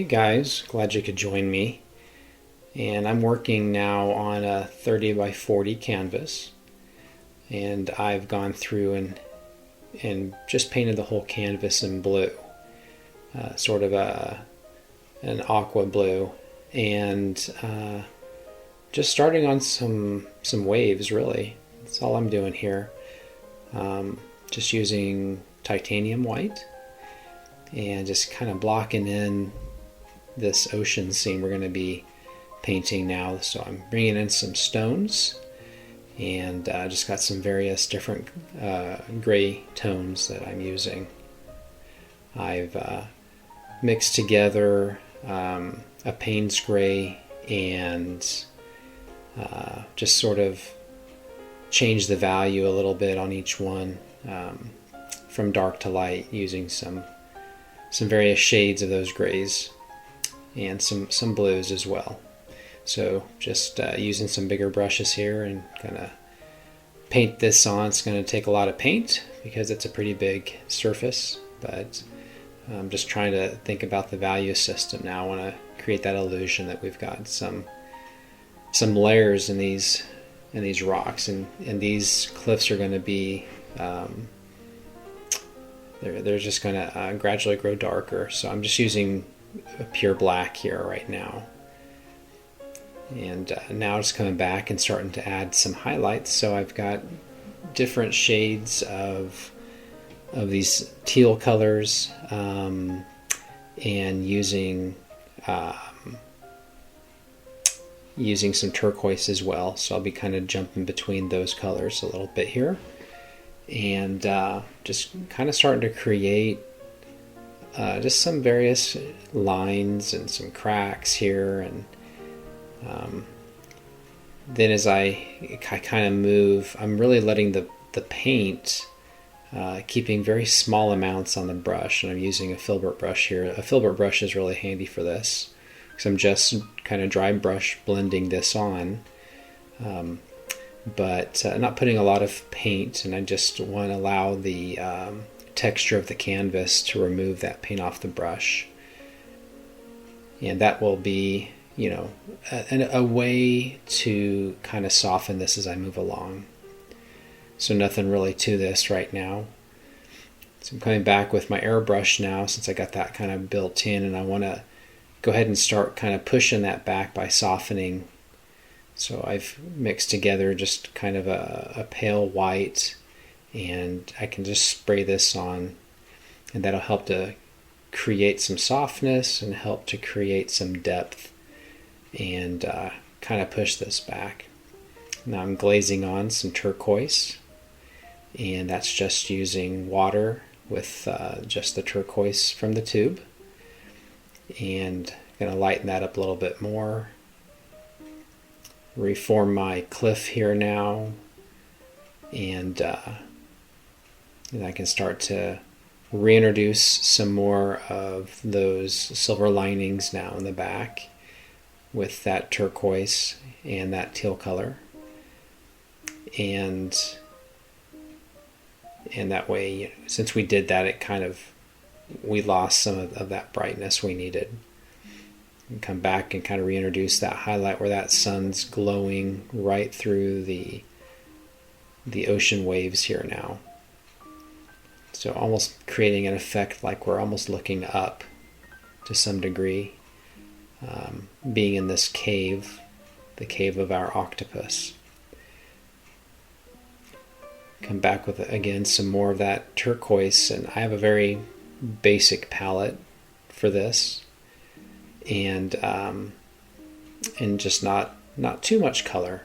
Hey guys, glad you could join me. And I'm working now on a 30 by 40 canvas. And I've gone through and just painted the whole canvas in blue, sort of an aqua blue. And just starting on some waves, really. That's all I'm doing here. Just using titanium white and just kind of blocking in this ocean scene we're going to be painting now. So I'm bringing in some stones and just got some various different gray tones that I'm using. I've mixed together a Payne's gray and just sort of changed the value a little bit on each one, from dark to light, using some various shades of those grays and some blues as well. So just using some bigger brushes here and kind of paint this on. It's going to take a lot of paint because it's a pretty big surface, but I'm just trying to think about the value system now. I want to create that illusion that we've got some layers in these rocks, and these cliffs are going to be they're just going to gradually grow darker. So I'm just using a pure black here right now, and now it's coming back and starting to add some highlights. So I've got different shades of these teal colors, and using some turquoise as well. So I'll be kind of jumping between those colors a little bit here, and just kind of starting to create just some various lines and some cracks here. And then as I kind of move, I'm really letting the paint, keeping very small amounts on the brush, and I'm using a filbert brush here. A filbert brush is really handy for this because I'm just kind of dry brush blending this on, but not putting a lot of paint, and I just want to allow the texture of the canvas to remove that paint off the brush. And that will be, a way to kind of soften this as I move along. So nothing really to this right now. So I'm coming back with my airbrush now, since I got that kind of built in, and I want to go ahead and start kind of pushing that back by softening. So I've mixed together just kind of a pale white, and I can just spray this on, and that'll help to create some softness and help to create some depth, and kind of push this back. Now I'm glazing on some turquoise, and that's just using water with just the turquoise from the tube, and going to lighten that up a little bit more. Reform my cliff here now, and I can start to reintroduce some more of those silver linings now in the back with that turquoise and that teal color, and that way, since we did that, we lost some of that brightness we needed. And come back and kind of reintroduce that highlight where that sun's glowing right through the ocean waves here now. So almost creating an effect like we're almost looking up to some degree, being in this cave, the cave of our octopus. Come back with, again, some more of that turquoise, and I have a very basic palette for this, and just not too much color.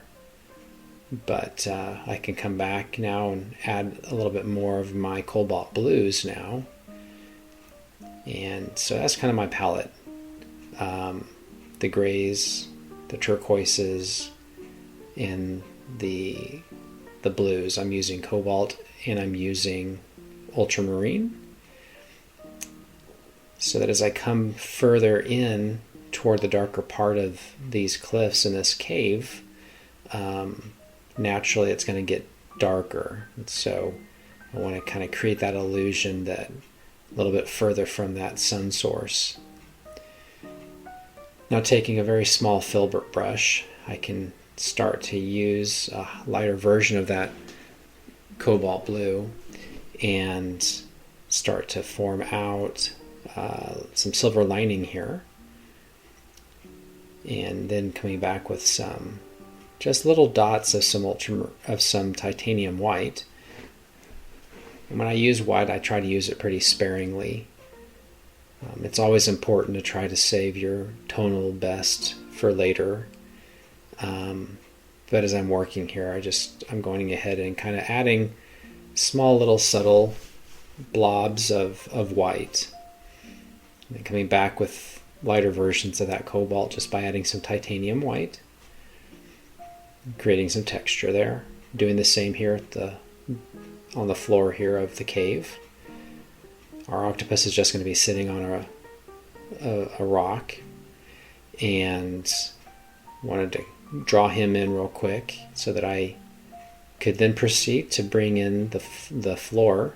But I can come back now and add a little bit more of my cobalt blues now. And so that's kind of my palette. The grays, the turquoises, and the blues. I'm using cobalt, and I'm using ultramarine. So that as I come further in toward the darker part of these cliffs in this cave, naturally it's going to get darker. And so I want to kind of create that illusion that a little bit further from that sun source. Now taking a very small filbert brush, I can start to use a lighter version of that cobalt blue and start to form out some silver lining here. And then coming back with some just little dots of some titanium white. And when I use white, I try to use it pretty sparingly. It's always important to try to save your tonal best for later. But as I'm working here, I'm going ahead and kind of adding small little subtle blobs of white. And then coming back with lighter versions of that cobalt just by adding some titanium white. Creating some texture there. Doing the same here on the floor here of the cave. Our octopus is just going to be sitting on a rock, and wanted to draw him in real quick so that I could then proceed to bring in the floor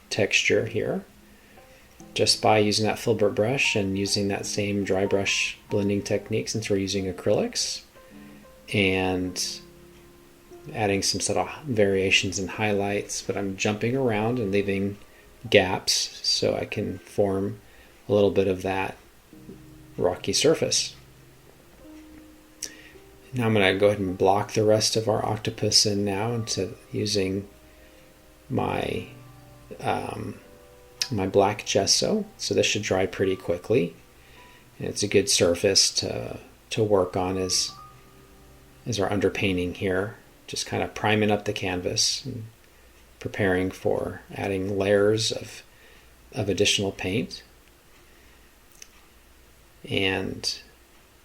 texture here just by using that filbert brush and using that same dry brush blending technique, since we're using acrylics, and adding some sort of variations and highlights, but I'm jumping around and leaving gaps so I can form a little bit of that rocky surface. Now I'm going to go ahead and block the rest of our octopus in now into using my my black gesso. So this should dry pretty quickly, and it's a good surface to work on as our underpainting here. Just kind of priming up the canvas and preparing for adding layers of additional paint. And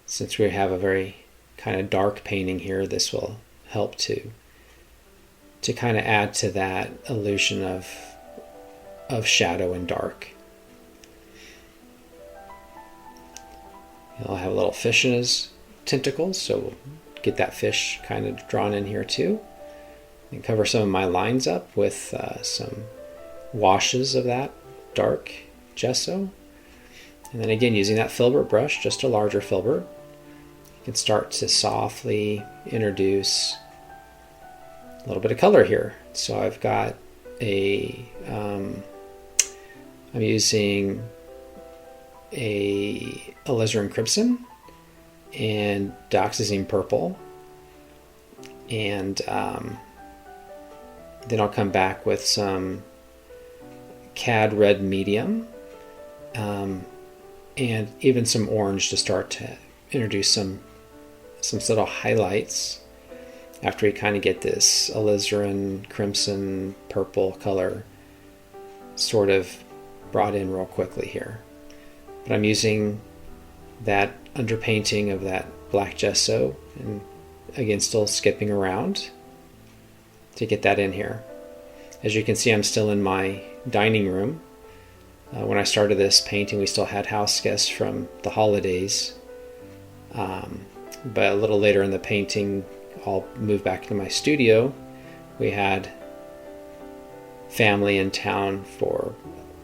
since we have a very kind of dark painting here, this will help to kind of add to that illusion of shadow and dark. I'll have a little fish in his tentacles, so we'll get that fish kind of drawn in here too. And cover some of my lines up with some washes of that dark gesso. And then again, using that filbert brush, just a larger filbert, you can start to softly introduce a little bit of color here. So I've got I'm using a alizarin crimson and dioxazine purple, and then I'll come back with some cad red medium, and even some orange to start to introduce some subtle highlights after we kind of get this alizarin crimson purple color sort of brought in real quickly here. But I'm using that underpainting of that black gesso, and again still skipping around to get that in here. As you can see, I'm still in my dining room. When I started this painting, we still had house guests from the holidays, but a little later in the painting, I'll move back to my studio. We had family in town for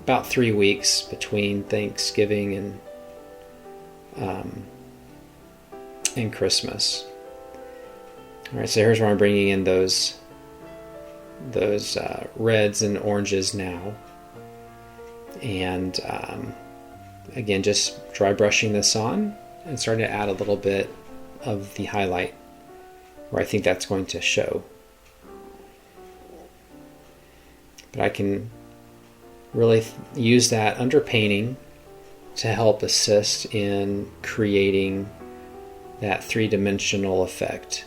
about 3 weeks between Thanksgiving and Christmas. All right, so here's where I'm bringing in those reds and oranges now, and again, just dry brushing this on and starting to add a little bit of the highlight where I think that's going to show. But I can really use that underpainting to help assist in creating that three-dimensional effect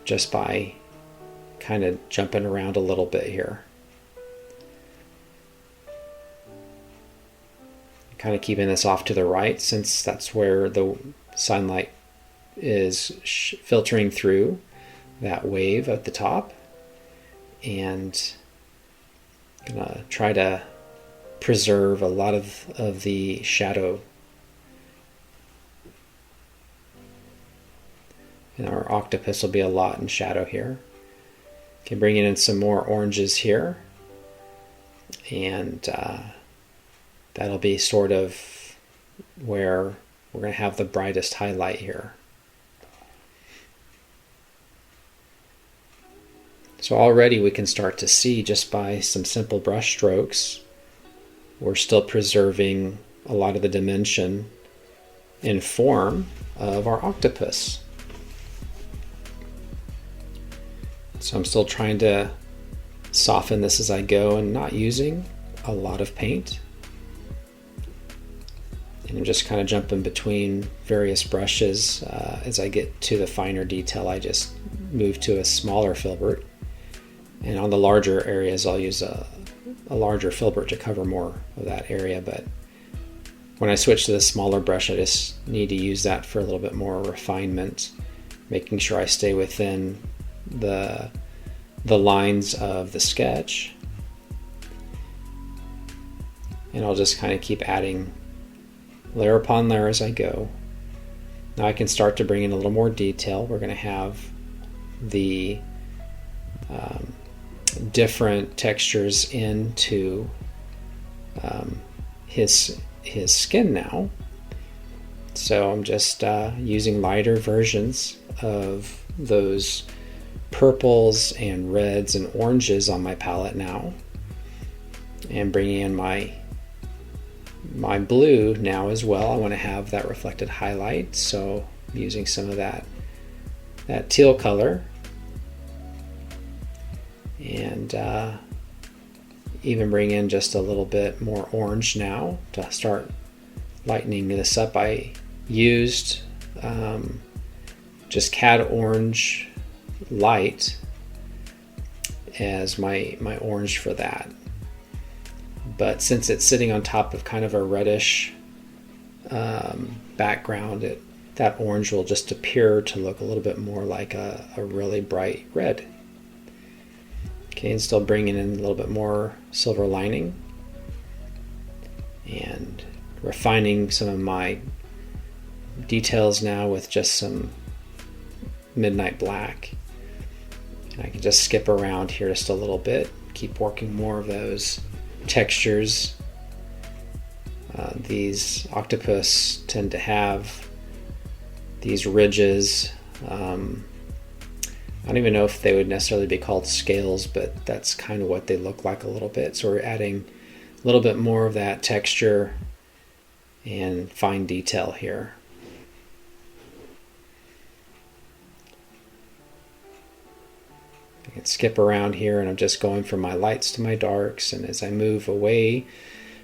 just by kind of jumping around a little bit here. Kind of keeping this off to the right, since that's where the sunlight is filtering through that wave at the top, and gonna try to preserve a lot of the shadow. And our octopus will be a lot in shadow here. Okay, bringing in some more oranges here, and that'll be sort of where we're going to have the brightest highlight here. So already we can start to see, just by some simple brush strokes, we're still preserving a lot of the dimension and form of our octopus. So I'm still trying to soften this as I go and not using a lot of paint. And I'm just kind of jumping between various brushes. As I get to the finer detail, I just move to a smaller filbert. And on the larger areas, I'll use a larger filbert to cover more of that area. But when I switch to the smaller brush, I just need to use that for a little bit more refinement, making sure I stay within the lines of the sketch. And I'll just kind of keep adding layer upon layer as I go. Now I can start to bring in a little more detail. We're going to have the different textures into his skin now. So I'm just using lighter versions of those purples and reds and oranges on my palette now, and bringing in my blue now as well. I want to have that reflected highlight, so I'm using some of that teal color, and even bring in just a little bit more orange now to start lightening this up. I used just cad orange light as my orange for that, but since it's sitting on top of kind of a reddish background, that orange will just appear to look a little bit more like a really bright red. Okay, and still bringing in a little bit more silver lining and refining some of my details now with just some midnight black. And I can just skip around here just a little bit, keep working more of those textures. These octopus tend to have these ridges. I don't even know if they would necessarily be called scales, but that's kind of what they look like a little bit. So we're adding a little bit more of that texture and fine detail here. I can skip around here, and I'm just going from my lights to my darks, and as I move away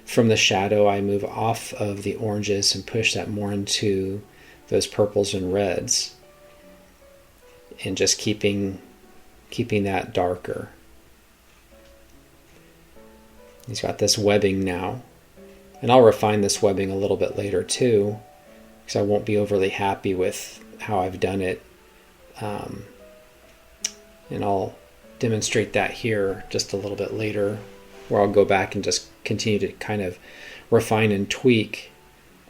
from the shadow, I move off of the oranges and push that more into those purples and reds, and just keeping that darker. He's got this webbing now, and I'll refine this webbing a little bit later too, because I won't be overly happy with how I've done it. And I'll demonstrate that here just a little bit later, where I'll go back and just continue to kind of refine and tweak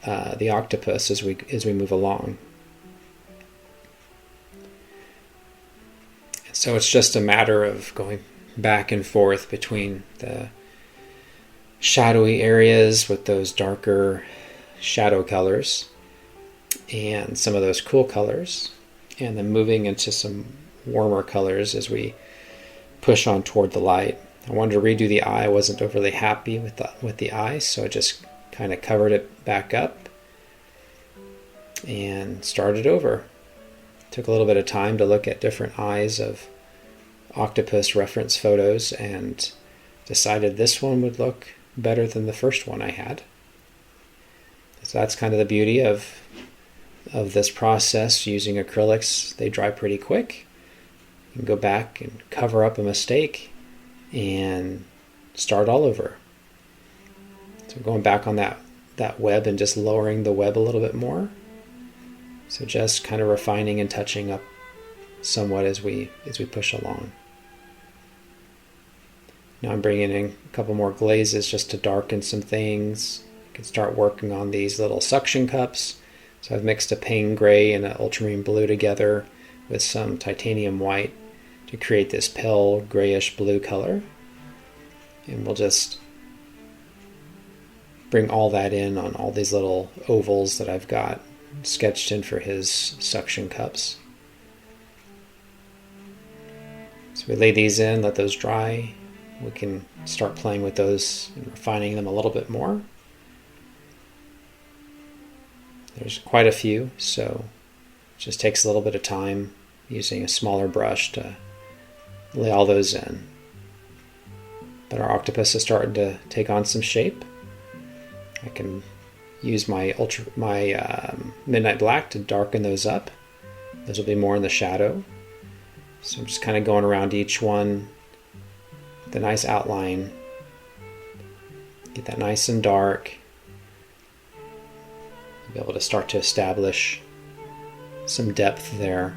the octopus as we move along. So it's just a matter of going back and forth between the shadowy areas with those darker shadow colors and some of those cool colors, and then moving into some warmer colors as we push on toward the light. I wanted to redo the eye. I wasn't overly happy with the eye, so I just kind of covered it back up and started over. Took a little bit of time to look at different eyes of octopus reference photos and decided this one would look better than the first one I had. So that's kind of the beauty of this process using acrylics. They dry pretty quick. You can go back and cover up a mistake and start all over. So going back on that web and just lowering the web a little bit more. So just kind of refining and touching up somewhat as we push along. Now I'm bringing in a couple more glazes just to darken some things. I can start working on these little suction cups. So I've mixed a pain gray and an ultramarine blue together with some titanium white to create this pale grayish blue color. And we'll just bring all that in on all these little ovals that I've got sketched in for his suction cups. So we lay these in, let those dry. We can start playing with those and refining them a little bit more. There's quite a few, so it just takes a little bit of time using a smaller brush to lay all those in. But our octopus is starting to take on some shape. I can use my midnight black to darken those up. Those will be more in the shadow. So I'm just kind of going around each one, the nice outline, get that nice and dark. Be able to start to establish some depth there.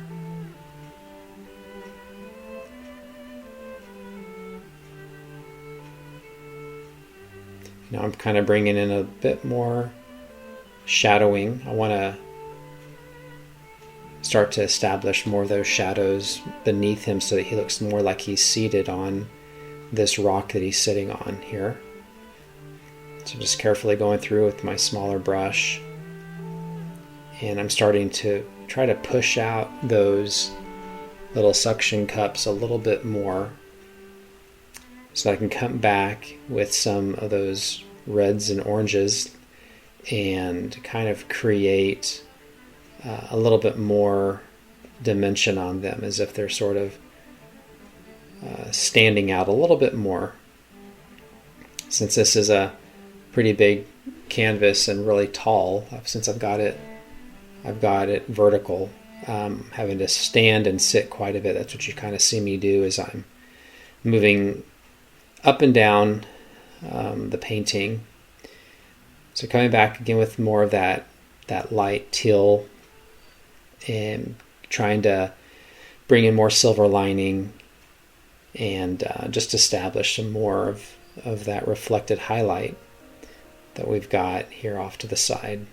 Now I'm kind of bringing in a bit more shadowing. I want to start to establish more of those shadows beneath him so that he looks more like he's seated on this rock that he's sitting on here. So just carefully going through with my smaller brush, and I'm starting to try to push out those little suction cups a little bit more so I can come back with some of those reds and oranges and kind of create a little bit more dimension on them, as if they're sort of standing out a little bit more. Since this is a pretty big canvas and really tall, since I've got it vertical, having to stand and sit quite a bit. That's what you kind of see me do as I'm moving up and down the painting. So coming back again with more of that light teal and trying to bring in more silver lining and just establish some more of that reflected highlight that we've got here off to the side.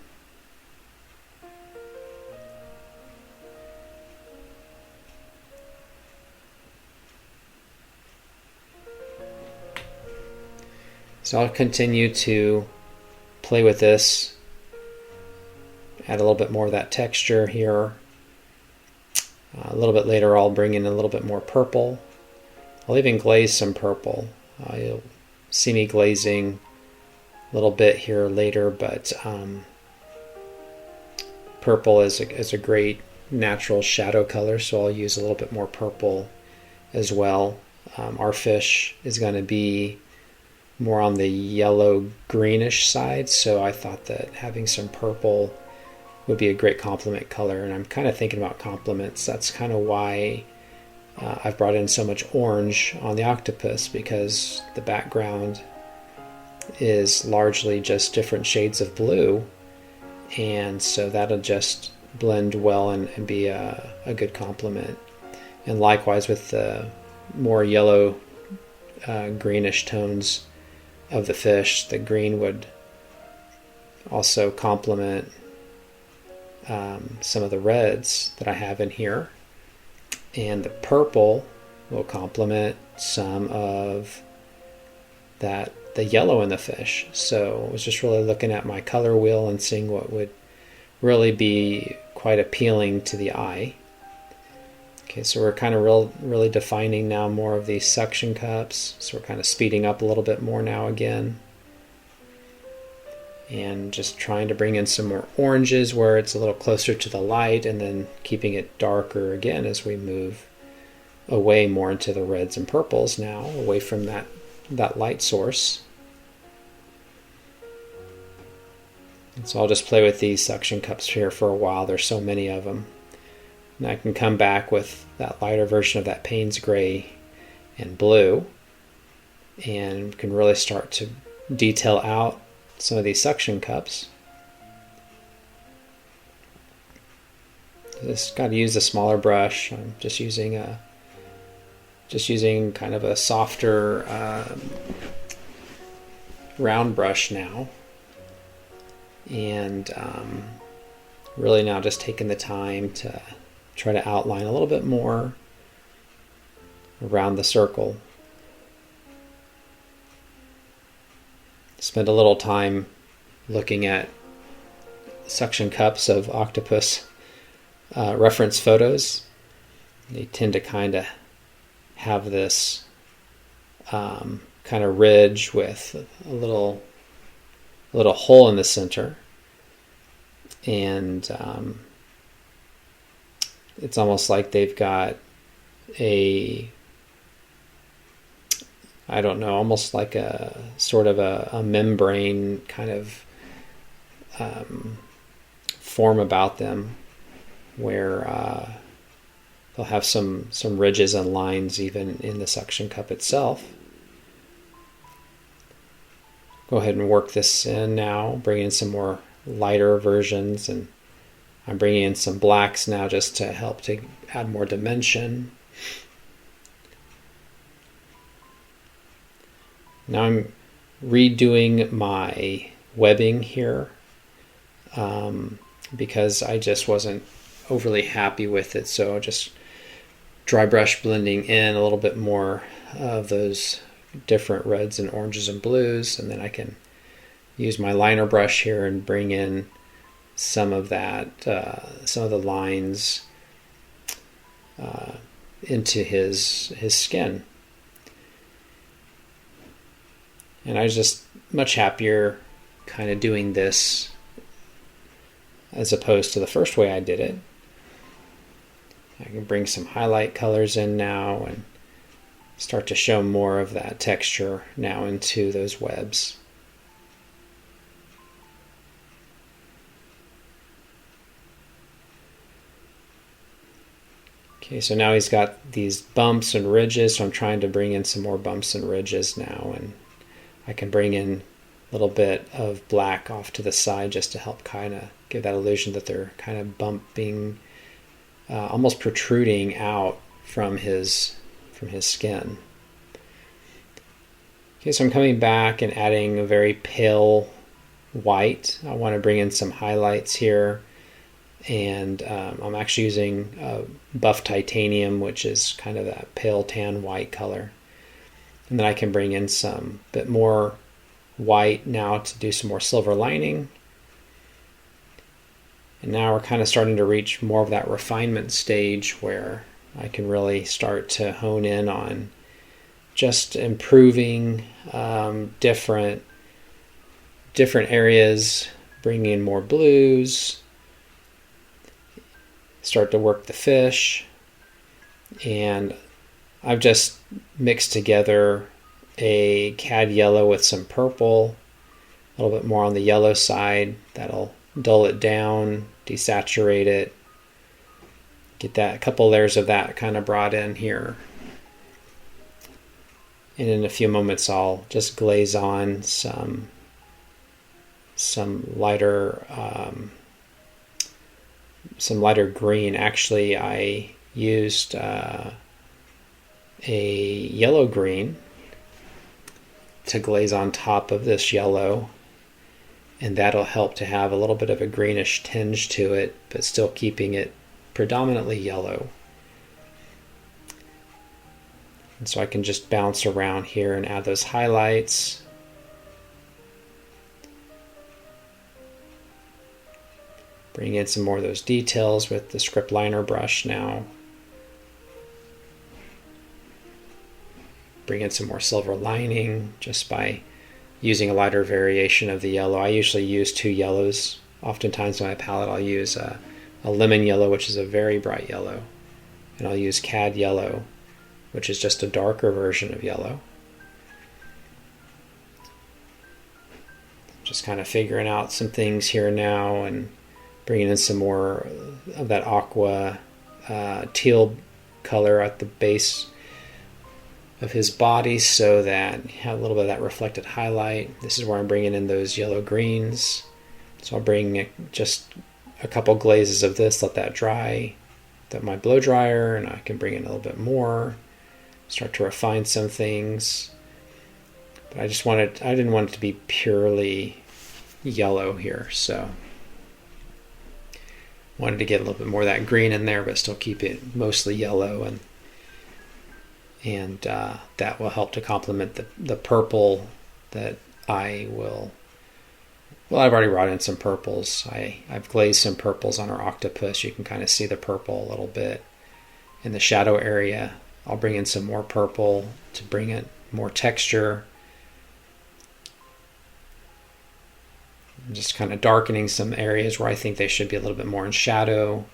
So I'll continue to play with this, add a little bit more of that texture here. A little bit later I'll bring in a little bit more purple. I'll even glaze some purple. You'll see me glazing a little bit here later, but purple is a great natural shadow color, so I'll use a little bit more purple as well. Our fish is going to be more on the yellow greenish side, so I thought that having some purple would be a great complement color, and I'm kind of thinking about complements. That's kind of why I've brought in so much orange on the octopus, because the background is largely just different shades of blue, and so that'll just blend well and be a good complement. And likewise with the more yellow greenish tones of the fish, the green would also complement some of the reds that I have in here, and the purple will complement some of the yellow in the fish. So I was just really looking at my color wheel and seeing what would really be quite appealing to the eye. Okay, so we're kind of really defining now more of these suction cups. So we're kind of speeding up a little bit more now again. And just trying to bring in some more oranges where it's a little closer to the light, and then keeping it darker again as we move away more into the reds and purples now, away from that light source. And so I'll just play with these suction cups here for a while. There's so many of them. And I can come back with that lighter version of that Payne's gray and blue, and can really start to detail out some of these suction cups. Just got to use a smaller brush. I'm just using kind of a softer round brush now, and really now just taking the time to try to outline a little bit more around the circle. Spend a little time looking at suction cups of octopus reference photos. They tend to kind of have this kind of ridge with a little hole in the center, and it's almost like they've got almost like a sort of a membrane kind of form about them, where they'll have some ridges and lines even in the suction cup itself. Go ahead and work this in now, bring in some more lighter versions, and I'm bringing in some blacks now just to help to add more dimension. Now I'm redoing my webbing here because I just wasn't overly happy with it, so just dry brush blending in a little bit more of those different reds and oranges and blues, and then I can use my liner brush here and bring in some of that, some of the lines into his skin. And I was just much happier kind of doing this as opposed to the first way I did it. I can bring some highlight colors in now and start to show more of that texture now into those webs. Okay, so now he's got these bumps and ridges, so I'm trying to bring in some more bumps and ridges now, and I can bring in a little bit of black off to the side just to help kind of give that illusion that they're kind of bumping, almost protruding out from his skin. Okay, so I'm coming back and adding a very pale white. I want to bring in some highlights here, and I'm actually using buff titanium, which is kind of that pale tan white color. And then I can bring in some bit more white now to do some more silver lining. And now we're kind of starting to reach more of that refinement stage where I can really start to hone in on just improving different areas, bringing in more blues, start to work the fish, and I've just mixed together a cad yellow with some purple, a little bit more on the yellow side. That'll dull it down, desaturate it, get that a couple layers of that kind of brought in here. And in a few moments I'll just glaze on some lighter green. Actually, I used a yellow green to glaze on top of this yellow, and that'll help to have a little bit of a greenish tinge to it, but still keeping it predominantly yellow. And so I can just bounce around here and add those highlights. Bring in some more of those details with the script liner brush now. Bring in some more silver lining just by using a lighter variation of the yellow. I usually use two yellows. Oftentimes on my palette I'll use a lemon yellow, which is a very bright yellow, and I'll use cad yellow, which is just a darker version of yellow. Just kind of figuring out some things here now and bringing in some more of that aqua teal color at the base of his body so that you have a little bit of that reflected highlight. This is where I'm bringing in those yellow greens. So I'll bring just a couple glazes of this, let that dry, with my blow dryer, and I can bring in a little bit more, start to refine some things. But I didn't want it to be purely yellow here, so wanted to get a little bit more of that green in there, but still keep it mostly yellow, and that will help to complement the purple that I will Well, I've already brought in some purples. I've glazed some purples on our octopus. You can kind of see the purple a little bit in the shadow area. I'll bring in some more purple to bring in more texture. I'm just kind of darkening some areas where I think they should be a little bit more in shadow.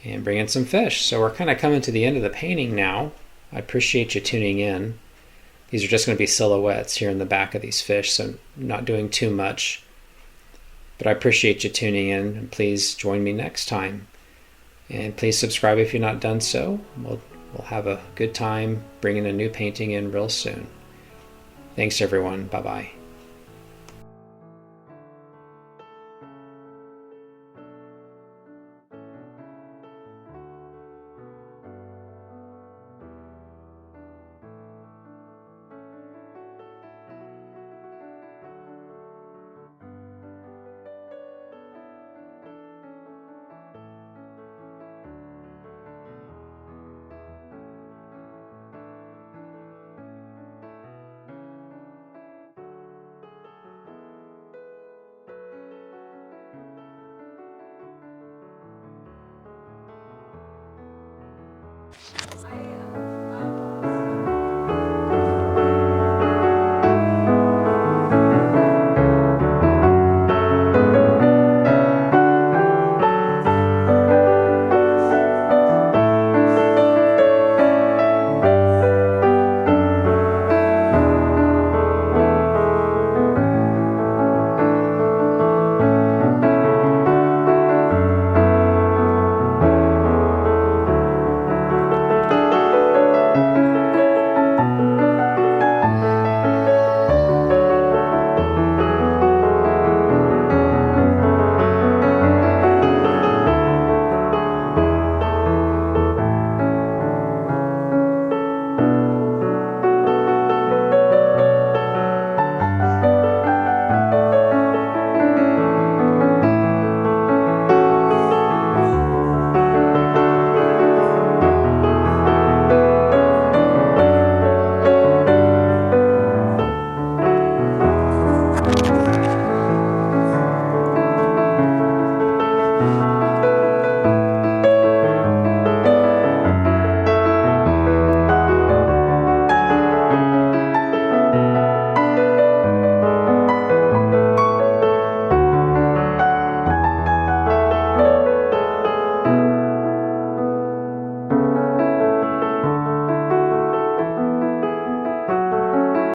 And bring in some fish. So we're kind of coming to the end of the painting now. I appreciate you tuning in. These are just going to be silhouettes here in the back of these fish, so not doing too much. But I appreciate you tuning in, and please join me next time. And please subscribe if you've not done so. We'll have a good time bringing a new painting in real soon. Thanks, everyone. Bye-bye.